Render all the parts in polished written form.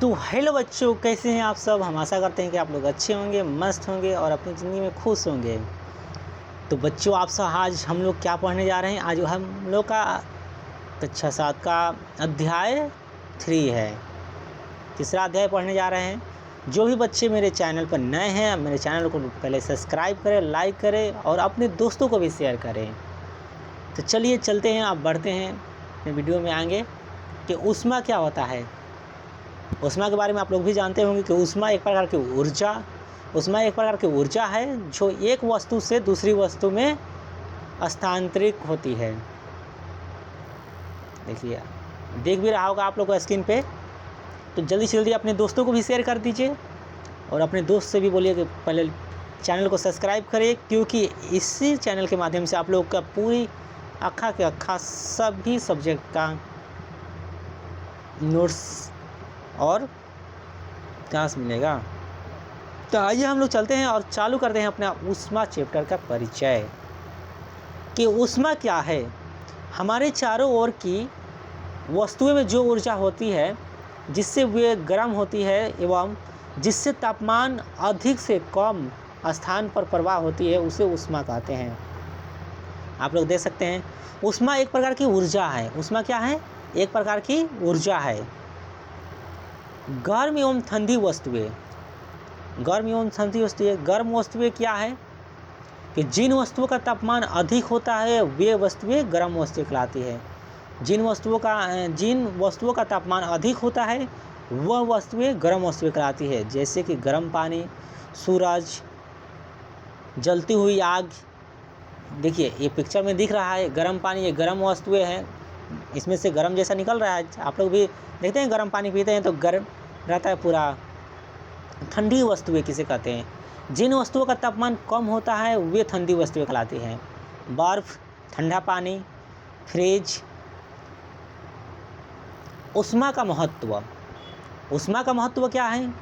तो हेलो बच्चों, कैसे हैं आप सब। हम आशा करते हैं कि आप लोग अच्छे होंगे, मस्त होंगे और अपनी ज़िंदगी में खुश होंगे। तो बच्चों, आप सब आज हम लोग क्या पढ़ने जा रहे हैं। आज हम लोग का कक्षा 7 का अध्याय 3 है, तीसरा अध्याय पढ़ने जा रहे हैं। जो भी बच्चे मेरे चैनल पर नए हैं, मेरे चैनल को पहले सब्सक्राइब करें, लाइक करें और अपने दोस्तों को भी शेयर करें। तो चलिए चलते हैं, आप बढ़ते हैं अपने वीडियो में आएंगे कि ऊष्मा क्या होता है। ऊष्मा के बारे में आप लोग भी जानते होंगे कि ऊष्मा एक प्रकार की ऊर्जा है जो एक वस्तु से दूसरी वस्तु में स्थानांतरित होती है। देखिए, देख भी रहा होगा आप लोग को स्क्रीन पे। तो जल्दी से जल्दी अपने दोस्तों को भी शेयर कर दीजिए और अपने दोस्त से भी बोलिए कि पहले चैनल को सब्सक्राइब करिए, क्योंकि इसी चैनल के माध्यम से आप लोग का पूरी अक्खा के अक्खा सभी सब्जेक्ट का नोट्स और क्लास मिलेगा। तो आइए हम लोग चलते हैं और चालू करते हैं अपना ऊष्मा चैप्टर का परिचय कि ऊष्मा क्या है। हमारे चारों ओर की वस्तुओं में जो ऊर्जा होती है जिससे वे गर्म होती है एवं जिससे तापमान अधिक से कम स्थान पर प्रवाह होती है, उसे ऊष्मा कहते हैं। आप लोग देख सकते हैं, ऊष्मा एक प्रकार की ऊर्जा है। ऊष्मा क्या है? एक प्रकार की ऊर्जा है। गर्म एवं ठंडी वस्तुएं। गर्म वस्तुएं क्या है कि जिन वस्तुओं का तापमान अधिक होता है वे वस्तुएं गर्म वस्तुएं कहलाती है। जिन वस्तुओं का तापमान अधिक होता है वह वस्तुएं गर्म वस्तुएं कहलाती है। जैसे कि गर्म पानी, सूरज, जलती हुई आग। देखिए, ये पिक्चर में दिख रहा है गर्म पानी, ये गर्म वस्तुएं हैं, इसमें से गर्म जैसा निकल रहा है। आप लोग भी देखते हैं, गर्म पानी पीते हैं तो गर्म रहता है पूरा। ठंडी वस्तुएं किसे कहते हैं? जिन वस्तुओं का तापमान कम होता है वे ठंडी वस्तुएं कहलाती हैं। बर्फ़, ठंडा पानी, फ्रिज। ऊष्मा का महत्व क्या है?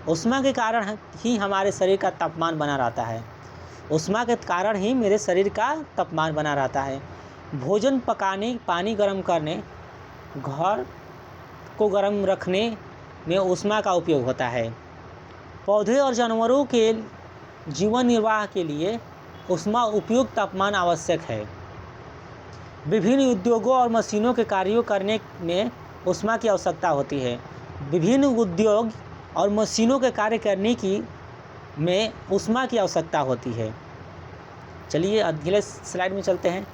ऊष्मा के कारण ही हमारे शरीर का तापमान बना रहता है। ऊष्मा के कारण ही मेरे शरीर का तापमान बना रहता है। भोजन पकाने, पानी गर्म करने, घर को गर्म रखने में ऊष्मा का उपयोग होता है। पौधे और जानवरों के जीवन निर्वाह के लिए ऊष्मा उपयुक्त तापमान आवश्यक है। विभिन्न उद्योगों और मशीनों के कार्यों करने में ऊष्मा की आवश्यकता होती है। विभिन्न उद्योग और मशीनों के कार्य करने में ऊष्मा की आवश्यकता होती है। चलिए अगले स्लाइड में चलते हैं।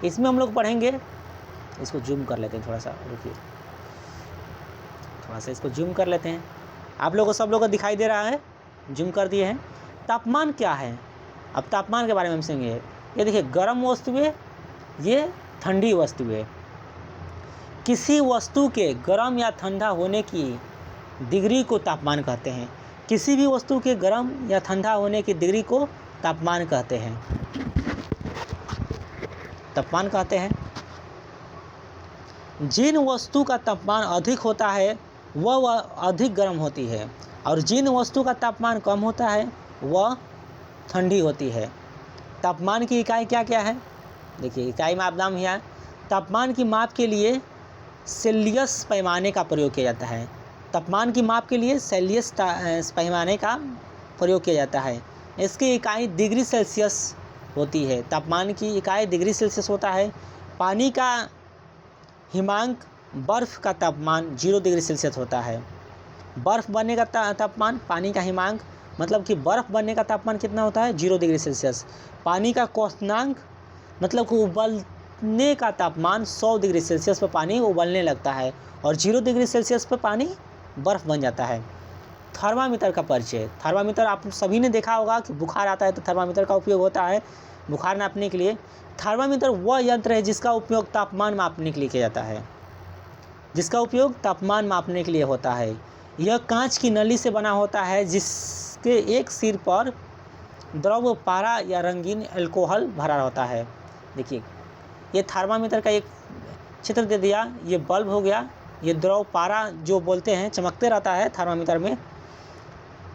इसमें हम लोग पढ़ेंगे, इसको जूम कर लेते हैं, थोड़ा सा रुकिए, थोड़ा सा इसको जूम कर लेते हैं। आप लोगों को, सब लोगों को दिखाई दे रहा है, जूम कर दिए हैं। तापमान क्या है? अब तापमान के बारे में हम समझेंगे। ये देखिए, गर्म वस्तुएं, ये ठंडी वस्तुएं। किसी वस्तु के गर्म या ठंडा होने की डिग्री को तापमान कहते हैं। किसी भी वस्तु के गर्म या ठंडा होने की डिग्री को तापमान कहते हैं। जिन वस्तु का तापमान अधिक होता है वह अधिक गर्म होती है और जिन वस्तु का तापमान कम होता है वह ठंडी होती है। तापमान की इकाई क्या क्या है? देखिए, इकाई में आप नाम है। तापमान की माप के लिए सेल्सियस पैमाने का प्रयोग किया जाता है। तापमान की माप के लिए सेल्सियस पैमाने का प्रयोग किया जाता है। इसकी इकाई डिग्री सेल्सियस होती है। तापमान की इकाई डिग्री सेल्सियस होता है। पानी का हिमांक, बर्फ़ का तापमान 0 डिग्री सेल्सियस होता है। बर्फ़ बनने का तापमान, पानी का हिमांक मतलब कि बर्फ़ बनने का तापमान कितना होता है? 0 डिग्री सेल्सियस। पानी का क्वथनांक मतलब कि उबलने का तापमान 100 डिग्री सेल्सियस पर पानी उबलने लगता है और 0 डिग्री सेल्सियस पर पानी बर्फ़ बन जाता है। थर्मामीटर का परिचय। थर्मामीटर आप सभी ने देखा होगा कि बुखार आता है तो थर्मामीटर का उपयोग होता है बुखार नापने के लिए। थर्मामीटर वह यंत्र है जिसका उपयोग तापमान मापने के लिए किया जाता है। होता है। यह कांच की नली से बना होता है जिसके एक सिर पर द्रव पारा या रंगीन अल्कोहल भरा होता है। देखिए, ये थर्मामीटर का एक चित्र दे दिया। ये बल्ब हो गया, ये द्रव पारा जो बोलते हैं, चमकते रहता है थर्मामीटर में।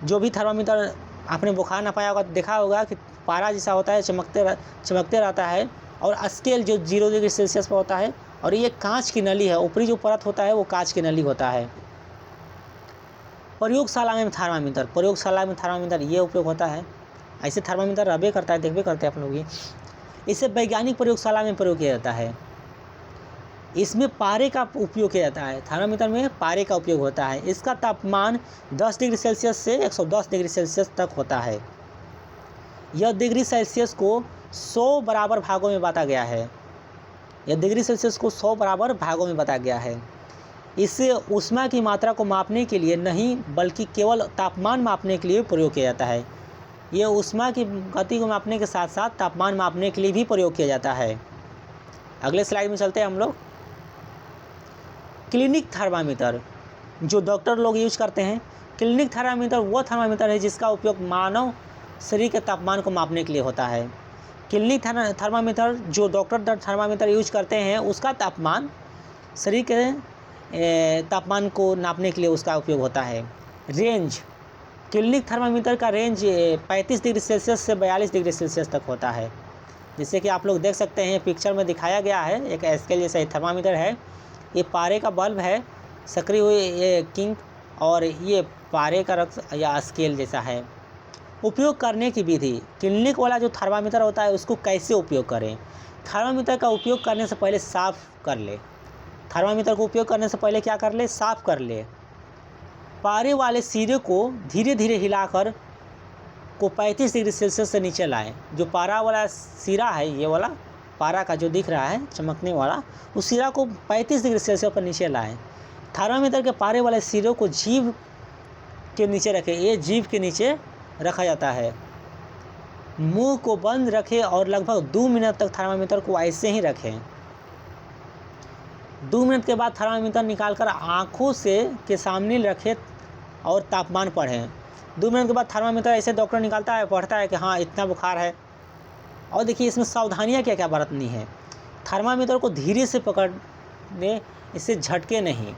जो भी थर्मामीटर आपने बुखार नापाया होगा, देखा होगा कि पारा जैसा होता है, चमकते रहता है और स्केल जो 0 डिग्री सेल्सियस पर होता है। और ये कांच की नली है, ऊपरी जो परत होता है वो कांच की नली होता है। प्रयोगशाला में थर्मामीटर ये उपयोग होता है। ऐसे थर्मामीटर रहबे करता है, देखबे करते हैं आप लोग ये। इसे वैज्ञानिक प्रयोगशाला में प्रयोग किया जाता है। इसमें पारे का उपयोग किया जाता है। थर्मामीटर में पारे का उपयोग होता है। इसका तापमान 10 डिग्री सेल्सियस से 110 डिग्री सेल्सियस तक होता है। यह डिग्री सेल्सियस को 100 बराबर भागों में बांटा गया है। इससे ऊष्मा की मात्रा को मापने के लिए नहीं बल्कि केवल तापमान मापने के लिए प्रयोग किया जाता है। ये ऊष्मा की गति को मापने के साथ साथ तापमान मापने के लिए भी प्रयोग किया जाता है। अगले स्लाइड में चलते हैं हम लोग। क्लिनिक थर्मामीटर जो डॉक्टर लोग यूज करते हैं। क्लिनिक थर्मामीटर वो थर्मामीटर है जिसका उपयोग मानव शरीर के तापमान को मापने के लिए होता है। क्लिनिक थर्मामीटर जो डॉक्टर थर्मामीटर यूज करते हैं उसका तापमान शरीर के तापमान को नापने के लिए उसका उपयोग होता है। रेंज क्लिनिक थर्मामीटर का रेंज 35 डिग्री सेल्सियस से 42 डिग्री सेल्सियस तक होता है। जैसे कि आप लोग देख सकते हैं पिक्चर में दिखाया गया है, एक स्केल जैसा थर्मामीटर है। ये पारे का बल्ब है, सक्रिय हुई ये किंग, और ये पारे का रक्स या स्केल जैसा है। उपयोग करने की विधि। क्लिनिक वाला जो थर्मामीटर होता है उसको कैसे उपयोग करें। थर्मामीटर का उपयोग करने से पहले साफ़ कर ले। थर्मामीटर को उपयोग करने से पहले क्या कर ले, साफ़ कर ले। पारे वाले सिरे को धीरे धीरे हिलाकर को 35 डिग्री सेल्सियस से नीचे लाएं। जो पारा वाला सिरा है, ये वाला पारा का जो दिख रहा है चमकने वाला, उस सिरा को 35 डिग्री सेल्सियस पर नीचे लाएं। थर्मामीटर के पारे वाले सिरों को जीभ के नीचे रखें। ये जीभ के नीचे रखा जाता है। मुंह को बंद रखें और लगभग 2 मिनट तक थर्मामीटर को ऐसे ही रखें। 2 मिनट के बाद थर्मामीटर निकालकर आँखों से के सामने रखें और तापमान पढ़ें। 2 मिनट के बाद थर्मामीटर ऐसे डॉक्टर निकालता है, पढ़ता है कि हाँ इतना बुखार है। और देखिए इसमें सावधानियाँ क्या क्या बरतनी है। थर्मामीटर को धीरे से पकड़ने, इससे झटके नहीं।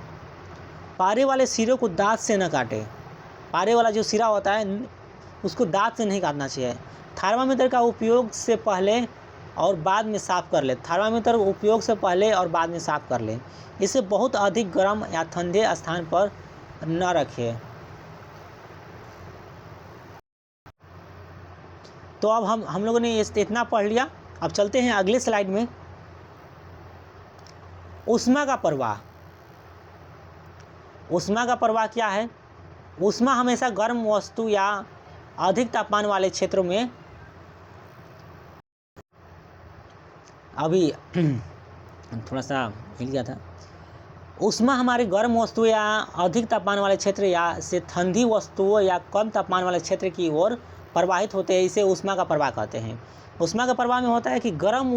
पारे वाले सिरों को दांत से न काटें। पारे वाला जो सिरा होता है उसको दांत से नहीं काटना चाहिए। थर्मामीटर का उपयोग से पहले और बाद में साफ़ कर ले। थर्मामीटर उपयोग से पहले और बाद में साफ़ कर ले। इसे बहुत अधिक गर्म या ठंडे स्थान पर न रखें। तो अब हम लोगों ने इतना पढ़ लिया। अब चलते हैं अगले स्लाइड में। ऊष्मा का प्रवाह। ऊष्मा का प्रवाह क्या है। ऊष्मा हमेशा गर्म वस्तु या अधिक तापमान वाले क्षेत्रों में, अभी थोड़ा सा हिल गया था। ऊष्मा हमारे गर्म वस्तु या अधिक तापमान वाले क्षेत्र या से ठंडी वस्तुओं या कम तापमान वाले क्षेत्र की ओर प्रवाहित होते हैं। इसे ऊष्मा का प्रवाह कहते हैं। ऊष्मा का प्रवाह में होता है कि गर्म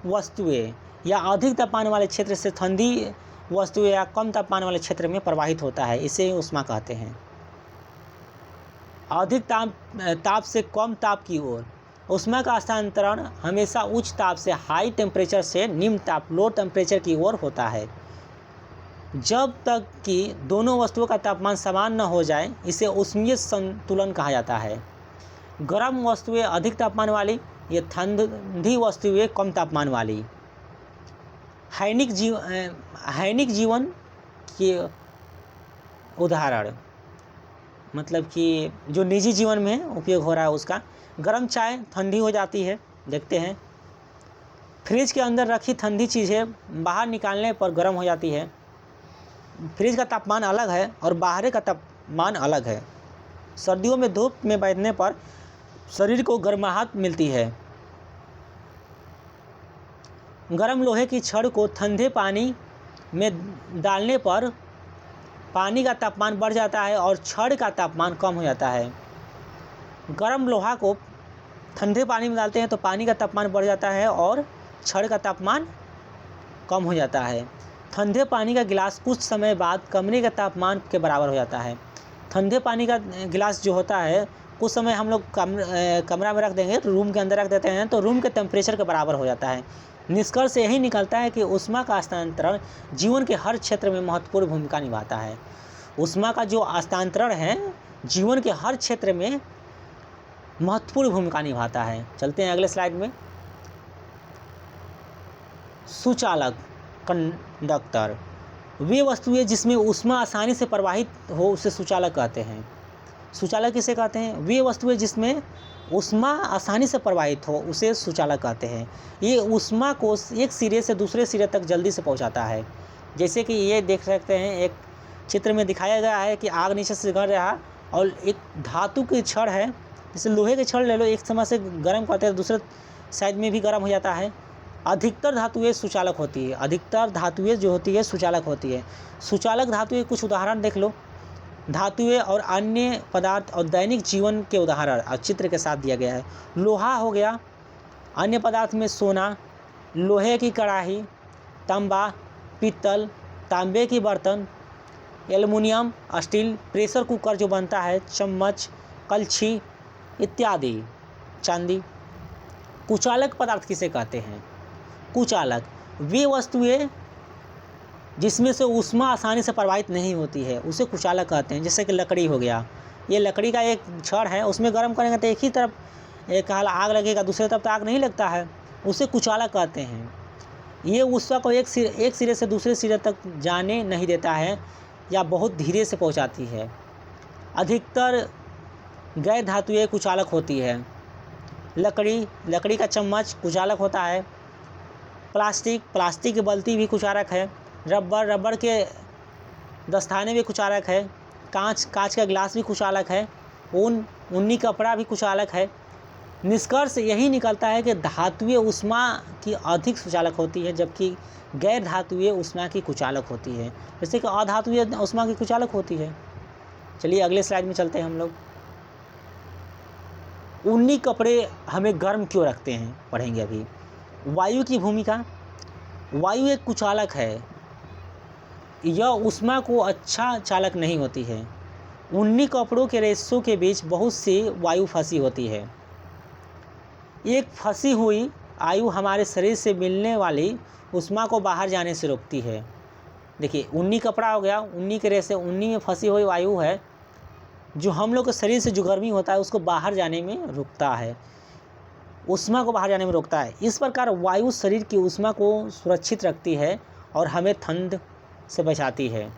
वस्तुएं या अधिक तापमान वाले क्षेत्र से ठंडी वस्तुएं या कम तापमान वाले क्षेत्र में प्रवाहित होता है। इसे ऊष्मा कहते हैं। अधिक ताप से कम ताप की ओर। ऊष्मा का हस्तांतरण हमेशा उच्च ताप से हाई टेम्परेचर से निम्न ताप लो टेम्परेचर की ओर होता है। जब तक कि दोनों वस्तुओं का तापमान समान न हो जाए इसे ऊष्मीय संतुलन कहा जाता है। गर्म वस्तुएं अधिक तापमान वाली, ये ठंडी वस्तुएं कम तापमान वाली। दैनिक जीवन के उदाहरण, मतलब कि जो निजी जीवन में उपयोग हो रहा है उसका। गर्म चाय ठंडी हो जाती है, देखते हैं। फ्रिज के अंदर रखी ठंडी चीज़ें बाहर निकालने पर गर्म हो जाती है। फ्रिज का तापमान अलग है और बाहर का तापमान अलग है। सर्दियों में धूप में बैठने पर शरीर को गर्माहट मिलती है। गर्म लोहे की छड़ को ठंडे पानी में डालने पर पानी का तापमान बढ़ जाता है और छड़ का तापमान कम हो जाता है। गर्म लोहा को ठंडे पानी में डालते हैं तो पानी का तापमान बढ़ जाता है और छड़ का तापमान कम हो जाता है। ठंडे पानी का गिलास कुछ समय बाद कमरे के तापमान के बराबर हो जाता है। ठंडे पानी का गिलास जो होता है कुछ समय हम लोग कमरा में रख देंगे, तो रूम के अंदर रख देते हैं तो रूम के टेम्परेचर के बराबर हो जाता है। निष्कर्ष यही निकलता है कि ऊष्मा का हस्तांतरण जीवन के हर क्षेत्र में महत्वपूर्ण भूमिका निभाता है। ऊष्मा का जो हस्तांतरण है जीवन के हर क्षेत्र में महत्वपूर्ण भूमिका निभाता है। चलते हैं अगले स्लाइड में। सुचालक, कंडक्टर। वे वस्तुएं जिसमें ऊष्मा आसानी से प्रवाहित हो उसे सुचालक कहते हैं। सुचालक किसे कहते हैं? वे वस्तुएं जिसमें ऊष्मा आसानी से प्रवाहित हो उसे सुचालक कहते हैं। ये ऊष्मा को एक सिरे से दूसरे सिरे तक जल्दी से पहुंचाता है। जैसे कि ये देख सकते हैं, एक चित्र में दिखाया गया है कि आग नीचे से गिर रहा और एक धातु की छड़ है, जैसे लोहे के छड़ ले लो, एक समय से गर्म करते हैं दूसरे साइड में भी गर्म हो जाता है। अधिकतर धातुएं सुचालक होती है। अधिकतर धातुएं जो होती है सुचालक होती है। सुचालक धातुएं कुछ उदाहरण देख लो। धातुएं और अन्य पदार्थ और दैनिक जीवन के उदाहरण और चित्र के साथ दिया गया है। लोहा हो गया, अन्य पदार्थ में सोना, लोहे की कढ़ाई, तांबा, पीतल, तांबे की बर्तन, एल्युमिनियम, स्टील, प्रेशर कुकर जो बनता है, चम्मच, कलछी इत्यादि, चांदी। कुचालक पदार्थ किसे कहते हैं? कुचालक वे वस्तुएं जिसमें से ऊष्मा आसानी से प्रवाहित नहीं होती है उसे कुचालक कहते हैं। जैसे कि लकड़ी हो गया, ये लकड़ी का एक छड़ है, उसमें गर्म करेंगे तो एक ही तरफ एक हाल आग लगेगा, दूसरी तरफ तो आग नहीं लगता है, उसे कुचालक कहते हैं। ये ऊष्मा को एक सिरे से दूसरे सिरे तक जाने नहीं देता है या बहुत धीरे से पहुंचाती है। अधिकतर गैर धातुएं कुचालक होती है। लकड़ी का चम्मच कुचालक होता है। प्लास्टिक की बाल्टी भी कुचालक है। रबड़ के दस्ताने भी कुचालक है। कांच का गिलास भी कुचालक है। ऊनी कपड़ा भी कुचालक है। निष्कर्ष यही निकलता है कि धातुएं ऊष्मा की अधिक सुचालक होती है, जबकि गैर धातुएं ऊष्मा की कुचालक होती है। जैसे कि अधातुएं ऊष्मा की कुचालक होती है। चलिए अगले स्लाइड में चलते हैं हम लोग। ऊनी कपड़े हमें गर्म क्यों रखते हैं, पढ़ेंगे अभी। वायु की भूमिका। वायु एक कुचालक है, यह ऊष्मा को अच्छा चालक नहीं होती है। ऊनी कपड़ों के रेशों के बीच बहुत सी वायु फंसी होती है। एक फंसी हुई वायु हमारे शरीर से मिलने वाली ऊष्मा को बाहर जाने से रोकती है। देखिए, ऊनी कपड़ा हो गया, ऊनी के रेशे, ऊनी में फंसी हुई वायु है जो हम लोग के शरीर से जो गर्मी होता है उसको बाहर जाने में रोकता है, ऊष्मा को बाहर जाने में रोकता है। इस प्रकार वायु शरीर की ऊष्मा को सुरक्षित रखती है और हमें ठंड से बचाती है।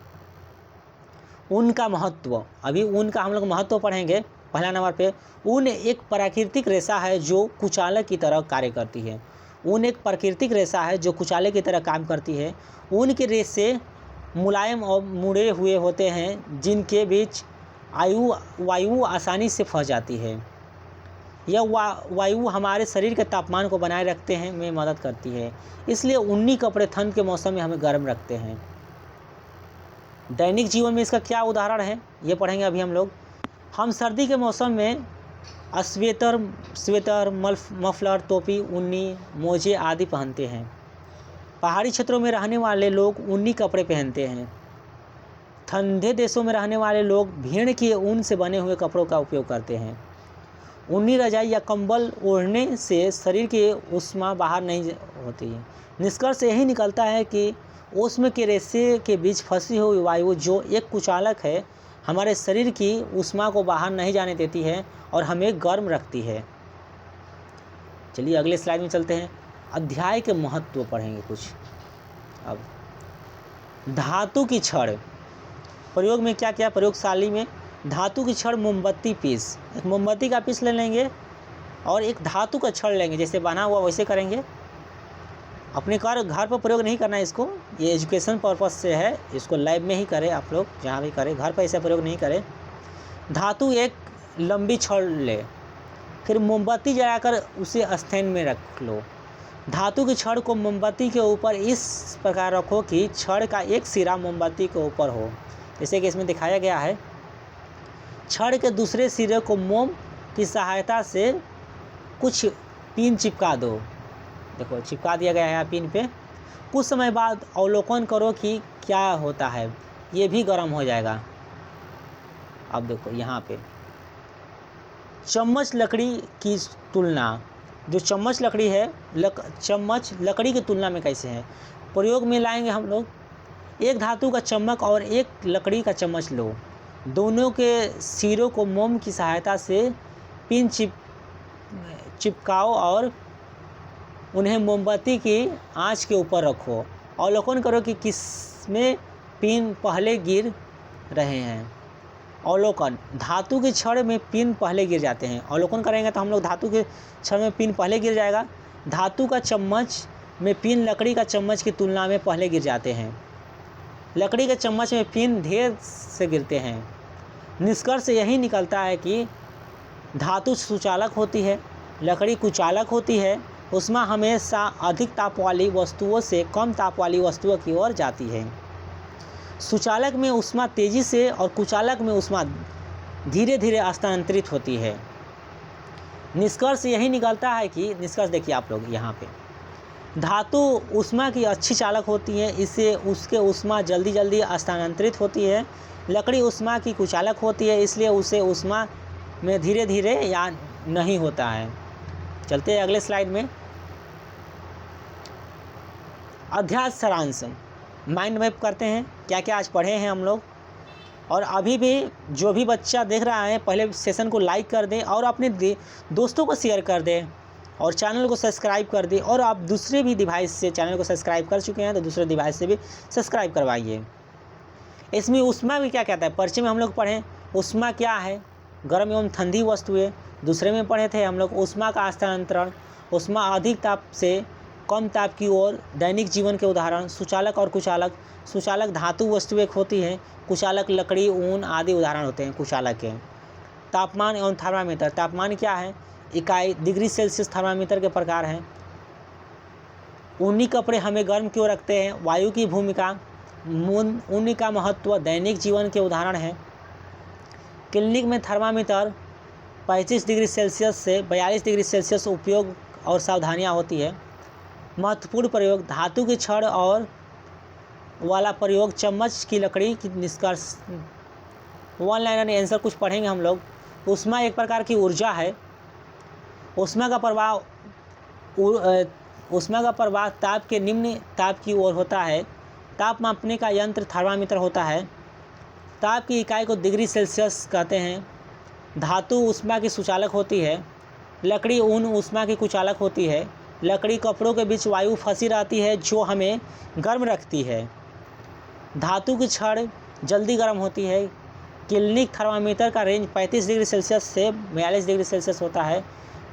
ऊन का महत्व। अभी ऊन का हम लोग महत्व पढ़ेंगे। पहला नंबर पे, ऊन एक प्राकृतिक रेशा है जो कुचालक की तरह कार्य करती है। ऊन एक प्राकृतिक रेशा है जो कुचालक की तरह काम करती है। ऊन के रेशे मुलायम और मुड़े हुए होते हैं जिनके बीच वायु आसानी से फंस जाती है। यह वायु हमारे शरीर के तापमान को बनाए रखते हैं में मदद करती है। इसलिए ऊनी कपड़े ठंड के मौसम में हमें गर्म रखते हैं। दैनिक जीवन में इसका क्या उदाहरण है ये पढ़ेंगे अभी हम लोग। हम सर्दी के मौसम में स्वेटर, मफलर, टोपी, ऊनी मोजे आदि पहनते हैं। पहाड़ी क्षेत्रों में रहने वाले लोग ऊनी कपड़े पहनते हैं। ठंडे देशों में रहने वाले लोग भेड़ के ऊन से बने हुए कपड़ों का उपयोग करते हैं। ऊनी रजाई या कंबल ओढ़ने से शरीर की ऊष्मा बाहर नहीं होती है। निष्कर्ष यही निकलता है कि ऊष्मा के रेशे के बीच फंसी हुई वायु जो एक कुचालक है, हमारे शरीर की ऊष्मा को बाहर नहीं जाने देती है और हमें गर्म रखती है। चलिए अगले स्लाइड में चलते हैं। अध्याय के महत्व पढ़ेंगे कुछ। अब धातु की छड़ प्रयोग में क्या क्या, प्रयोगशाली में धातु की छड़, मोमबत्ती पीस, एक मोमबत्ती का पीस ले लेंगे और एक धातु का छड़ लेंगे, जैसे बना हुआ वैसे करेंगे। अपने घर पर प्रयोग नहीं करना है इसको, ये एजुकेशन पर्पस से है, इसको लैब में ही करें आप लोग, जहाँ भी करें, घर पर ऐसा प्रयोग नहीं करें। धातु एक लंबी छड़ ले, फिर मोमबत्ती जलाकर उसे स्टैंड में रख लो। धातु की छड़ को मोमबत्ती के ऊपर इस प्रकार रखो कि छड़ का एक सिरा मोमबत्ती के ऊपर हो, जैसे कि इसमें दिखाया गया है। छड़ के दूसरे सिरे को मोम की सहायता से कुछ पिन चिपका दो। देखो चिपका दिया गया है पिन पे। कुछ समय बाद अवलोकन करो कि क्या होता है, ये भी गर्म हो जाएगा। अब देखो यहाँ पे चम्मच लकड़ी की तुलना, जो चम्मच लकड़ी है, चम्मच लकड़ी की तुलना में कैसे है, प्रयोग में लाएंगे हम लोग। एक धातु का चम्मच और एक लकड़ी का चम्मच लो, दोनों के सिरों को मोम की सहायता से पिन चिपकाओ और उन्हें मोमबत्ती की आंच के ऊपर रखो। अवलोकन करो कि किसमें पिन पहले गिर रहे हैं। अवलोकन, धातु के छड़ में पिन पहले गिर जाते हैं। अवलोकन करेंगे तो हम लोग धातु के छड़ में पिन पहले गिर जाएगा। धातु का चम्मच में पिन लकड़ी का चम्मच की तुलना में पहले गिर जाते हैं। लकड़ी के चम्मच में पिन देर से गिरते हैं। निष्कर्ष यही निकलता है कि धातु सुचालक होती है, लकड़ी कुचालक होती है। ऊष्मा हमेशा अधिक ताप वाली वस्तुओं से कम ताप वाली वस्तुओं की ओर जाती है। सुचालक में ऊष्मा तेजी से और कुचालक में ऊष्मा धीरे धीरे हस्तांतरित होती है। निष्कर्ष यही निकलता है कि निष्कर्ष देखिए आप लोग यहाँ पे, धातु ऊष्मा की अच्छी चालक होती है, इससे उसके ऊष्मा जल्दी जल्दी हस्तांतरित होती है। लकड़ी ऊष्मा की कुचालक होती है, इसलिए उसे ऊष्मा में धीरे धीरे या नहीं होता है। चलते हैं अगले स्लाइड में। अध्याय सारांश, माइंड मैप करते हैं क्या क्या आज पढ़े हैं हम लोग। और अभी भी जो भी बच्चा देख रहा है पहले सेशन को लाइक कर दें और अपने दोस्तों को शेयर कर दें और चैनल को सब्सक्राइब कर दें। और आप दूसरे भी डिवाइस से चैनल को सब्सक्राइब कर चुके हैं तो दूसरे डिवाइस से भी सब्सक्राइब करवाइए। इसमें ऊष्मा भी क्या कहता है, परिचय में हम लोग पढ़ें ऊष्मा क्या है, गर्म एवं ठंडी वस्तुएं। दूसरे में पढ़े थे हम लोग ऊष्मा का हस्तांतरण, ऊष्मा अधिक ताप से कम ताप की ओर, दैनिक जीवन के उदाहरण, सुचालक और कुचालक। सुचालक धातु वस्तुएं होती हैं, कुचालक लकड़ी ऊन आदि उदाहरण होते हैं कुचालक के। तापमान एवं थर्मामीटर, तापमान क्या है, इकाई डिग्री सेल्सियस थर्मामीटर के प्रकार हैं। ऊनी कपड़े हमें गर्म क्यों रखते हैं, वायु की भूमिका, ऊनी का महत्व, दैनिक जीवन के उदाहरण हैं। क्लिनिक में थर्मामीटर 35 डिग्री सेल्सियस से 42 डिग्री सेल्सियस उपयोग और सावधानियां होती है। महत्वपूर्ण प्रयोग, धातु की छड़ और वाला प्रयोग, चम्मच की लकड़ी की। निष्कर्ष, वन लाइनर आंसर कुछ पढ़ेंगे हम लोग। ऊष्मा एक प्रकार की ऊर्जा है। ऊष्मा का प्रवाह ताप के निम्न ताप की ओर होता है। ताप मापने का यंत्र थर्मामीटर होता है। ताप की इकाई को डिग्री सेल्सियस कहते हैं। धातु ऊष्मा की सुचालक होती है। लकड़ी ऊन ऊष्मा की कुचालक होती है। लकड़ी कपड़ों के बीच वायु फंसी रहती है जो हमें गर्म रखती है। धातु की छड़ जल्दी गर्म होती है। क्लिनिक थर्मामीटर का रेंज 35 डिग्री सेल्सियस से 42 डिग्री सेल्सियस होता है।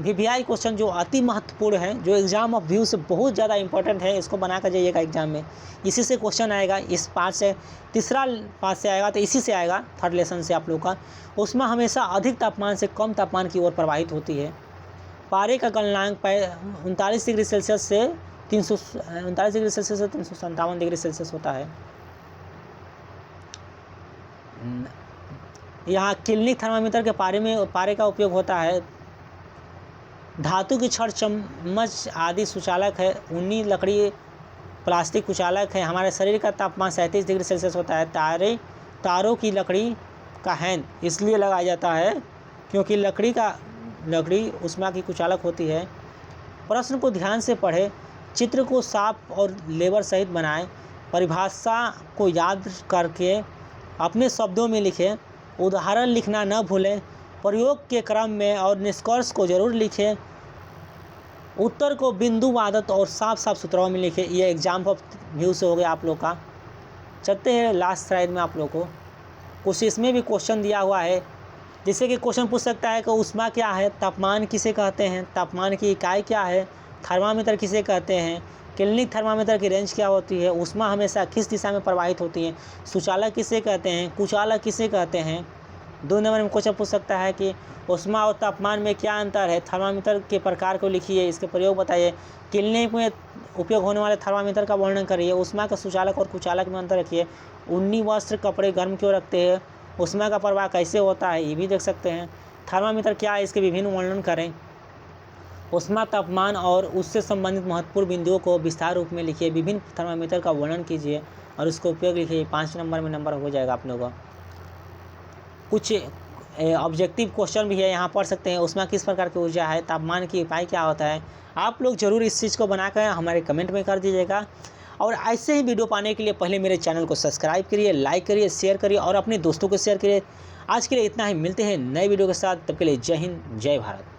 वीवीआई क्वेश्चन जो अति महत्वपूर्ण है, जो एग्जाम ऑफ व्यू से बहुत ज़्यादा इंपॉर्टेंट है, इसको बना कर जाइएगा एग्जाम में। इसी से क्वेश्चन आएगा, इस पार्ट से, तीसरा पार्ट से आएगा तो इसी से आएगा, थर्ड लेसन से आप लोग का। उसमें हमेशा अधिक तापमान से कम तापमान की ओर प्रवाहित होती है। पारे का गलनांक 39 डिग्री सेल्सियस से 357 डिग्री सेल्सियस होता है। यहाँ क्लिनिक थर्मामीटर के पारे का उपयोग होता है। धातु की छड़ चम्मच आदि सुचालक है। ऊनी लकड़ी प्लास्टिक कुचालक है। हमारे शरीर का तापमान 37 डिग्री सेल्सियस होता है। तारों की लकड़ी का हैंड इसलिए लगाया जाता है क्योंकि लकड़ी ऊष्मा की कुचालक होती है। प्रश्न को ध्यान से पढ़ें, चित्र को साफ और लेबर सहित बनाएं, परिभाषा को याद करके अपने शब्दों में लिखें, उदाहरण लिखना न भूलें, प्रयोग के क्रम में और निष्कर्ष को जरूर लिखें, उत्तर को बिंदुवादित और साफ साफ सूत्रों में लिखें। ये एग्जाम ऑफ व्यू से हो गया आप लोग का। चलते हैं लास्ट स्लाइड में। आप लोग को कुछ इसमें भी क्वेश्चन दिया हुआ है, जिससे कि क्वेश्चन पूछ सकता है कि ऊष्मा क्या है, तापमान किसे कहते हैं, तापमान की इकाई क्या है, थर्मामीटर किसे कहते हैं, क्लिनिक थर्मामीटर की रेंज क्या होती है, ऊष्मा हमेशा किस दिशा में प्रवाहित होती है, सुचालक किसे कहते हैं, कुचालक किसे कहते हैं। 2 नंबर में क्वेश्चन पूछ सकता है कि ऊष्मा और तापमान में क्या अंतर है, थर्मामीटर के प्रकार को लिखिए, इसके प्रयोग बताइए, क्लिनिक में उपयोग होने वाले थर्मामीटर का वर्णन करिए, ऊष्मा का सुचालक और कुचालक में अंतर रखिए, ऊनी वस्त्र कपड़े गर्म क्यों रखते हैं, ऊष्मा का प्रवाह कैसे होता है, ये भी देख सकते हैं। थर्मामीटर क्या है, इसके विभिन्न वर्णन करें। ऊष्मा, तापमान और उससे संबंधित महत्वपूर्ण बिंदुओं को विस्तार रूप में लिखिए, विभिन्न थर्मामीटर का वर्णन कीजिए और उसका उपयोग लिखिए। 5 नंबर में नंबर हो जाएगा आप लोगों का। कुछ ऑब्जेक्टिव क्वेश्चन भी है, यहाँ पढ़ सकते हैं। ऊष्मा किस प्रकार की ऊर्जा है, तापमान की इकाई क्या होता है। आप लोग जरूर इस चीज़ को बनाकर हमारे कमेंट में कर दीजिएगा। और ऐसे ही वीडियो पाने के लिए पहले मेरे चैनल को सब्सक्राइब करिए, लाइक करिए, शेयर करिए और अपने दोस्तों को शेयर करिए। आज के लिए इतना ही, मिलते हैं नए वीडियो के साथ, तब के लिए जय हिंद, जय भारत।